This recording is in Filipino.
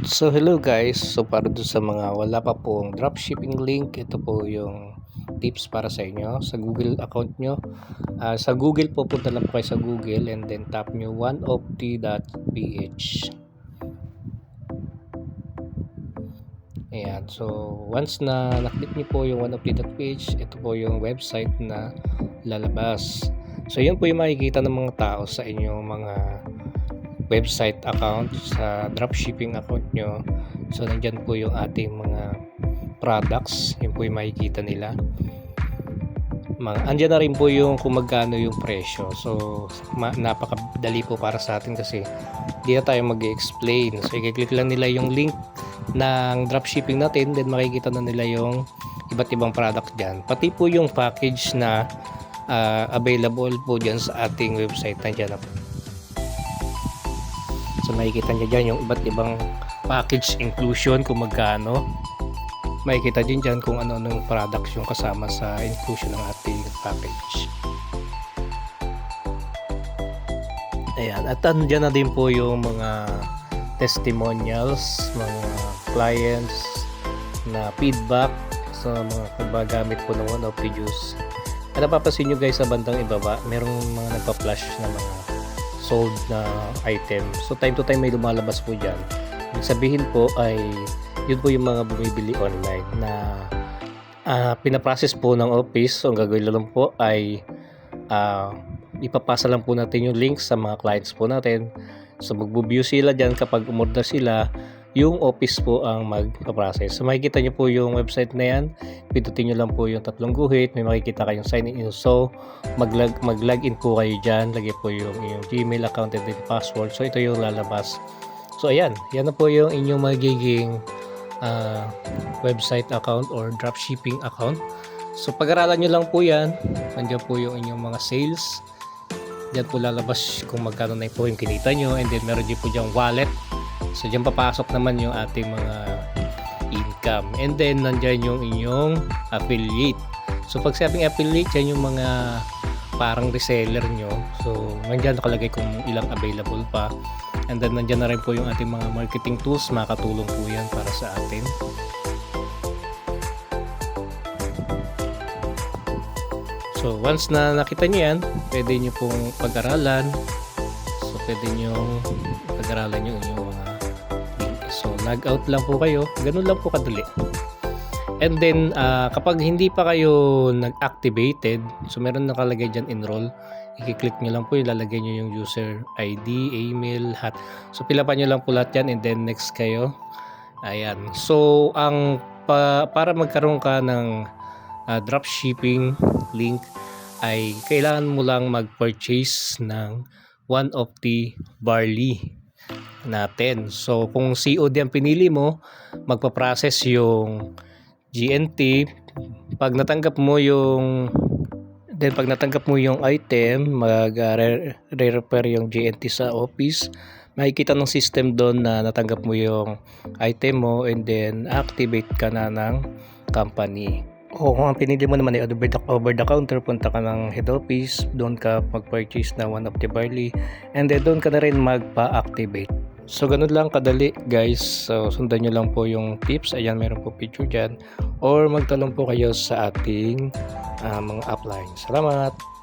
So hello guys, so para doon sa mga wala pa pong dropshipping link, ito po yung tips para sa inyo sa Google account nyo. Sa Google po, punta lang po kayo sa Google and then tap nyo oneofty.ph. Ayan, so once na naklik nyo po yung oneofty.ph, ito po yung website na lalabas. So yun po yung makikita ng mga tao sa inyong mga website account, sa dropshipping account nyo. So nandyan po yung ating mga products, yun po yung makikita nila. Andyan na rin po yung kung magkano yung presyo. So napakadali po para sa atin kasi di na tayo mag-explain. So i-click lang nila yung link ng dropshipping natin, then makikita na nila yung iba't ibang product dyan, pati po yung package na available po dyan sa ating website. Nandyan na po. So makikita nyo dyan yung iba't ibang package inclusion kung magkano. Makikita din dyan kung ano-anong products yung kasama sa inclusion ng ating package. Ayan, at dyan na din po yung mga testimonials, mga clients na feedback sa mga gumagamit po ng Oneofty Juice. At napapansin nyo guys sa bandang ibaba, merong mga nagpa-flash na mga sold na item. So time to time may lumalabas po dyan. Ibig sabihin po ay yun po yung mga bumibili online na pinaprocess po ng office. So ang gagawin lang po ay ipapasa lang po natin yung links sa mga clients po natin. So magbo-view sila dyan kapag umorder sila, yung office po ang mag-process. So makikita nyo po yung website na yan, pindutin nyo lang po yung tatlong guhit, may makikita kayong sign in. So mag-login po kayo dyan, lagay po yung Gmail account and then password. So ito yung lalabas. So ayan, yan na po yung inyong magiging website account or dropshipping account. So pag-aralan nyo lang po yan, nandiyan po yung inyong mga sales. Diyan po lalabas kung magkano na po yung kinita nyo, and then meron din po dyan wallet. So diyan papasok naman yung ating mga income, and then nandiyan yung inyong affiliate. So pag sabing affiliate, yan yung mga parang reseller nyo. So nandiyan nakalagay kung ilang available pa, and then nandiyan na rin po yung ating mga marketing tools. Makakatulong po yan para sa atin. So once na nakita nyo yan, pwede nyo pong pag-aralan. So pwede nyo pag-aralan yung inyong mga link. So log out lang po kayo, ganun lang po kadali. And then kapag hindi pa kayo nag-activated, so meron nakalagay dyan enroll, i-click nyo lang po, ilalagay nyo yung user ID, email, lahat. So pilapan nyo lang po lahat yan, and then next kayo. Ayan, so ang para magkaroon ka ng dropshipping link ay kailangan mo lang mag-purchase ng Oneofty barley natin. So kung COD ang pinili mo, magpa-process yung GNT. Pag natanggap mo yung item, mag-re-repair yung GNT sa office. Makikita ng system doon na natanggap mo yung item mo, and then activate ka na ng company. O kung ang pinili mo naman ay over the counter, punta ka ng head office, doon ka mag-purchase na Oneofty barley, and then doon ka na rin magpa-activate. So ganun lang kadali guys. So sundan nyo lang po yung tips. Ayan, meron po picture dyan, or magtanong po kayo sa ating mga upline. Salamat!